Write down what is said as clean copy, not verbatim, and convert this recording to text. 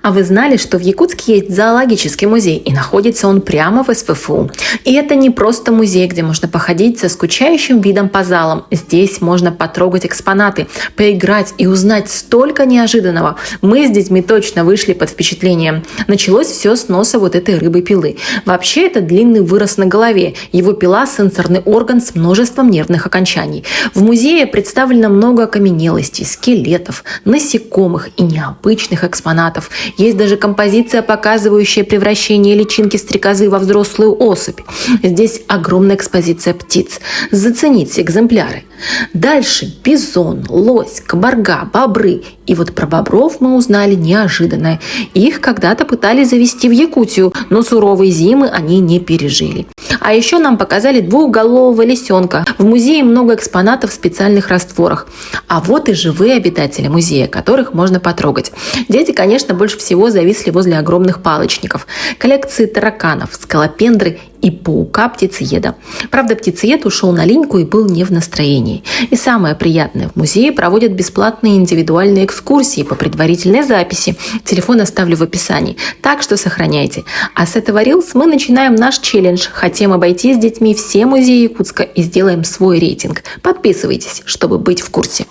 А вы знали, что в Якутске есть зоологический музей, и находится он прямо в СПФУ? И это не просто музей, где можно походить со скучающим видом по залам. Здесь можно потрогать экспонаты, поиграть и узнать столько неожиданного. Мы с детьми точно вышли под впечатлением. Началось все с носа вот этой рыбы-пилы. Вообще это длинный вырос на голове. Его пила – сенсорный орган с множеством нервных окончаний. В музее представлено много окаменелостей, скелетов, насекомых и необычных экспонатов. Есть даже композиция, показывающая превращение личинки стрекозы во взрослую особь. Здесь огромная экспозиция птиц. Зацените экземпляры. Дальше бизон, лось, кабарга, бобры. И вот про бобров мы узнали неожиданное. Их когда-то пытались завести в Якутию, но суровые зимы они не пережили. А еще нам показали двухголового лисенка. В музее много экспонатов в специальных растворах. А вот и живые обитатели музея, которых можно потрогать. Дети, конечно, больше всего зависли возле огромных палочников. Коллекции тараканов, скалопендры и паука-птицееда. Правда, птицеед ушел на линьку и был не в настроении. И самое приятное, в музее проводят бесплатные индивидуальные экскурсии по предварительной записи. Телефон оставлю в описании. Так что сохраняйте. А с этого Reels мы начинаем наш челлендж. Хотим обойти с детьми все музеи Якутска и сделаем свой рейтинг. Подписывайтесь, чтобы быть в курсе.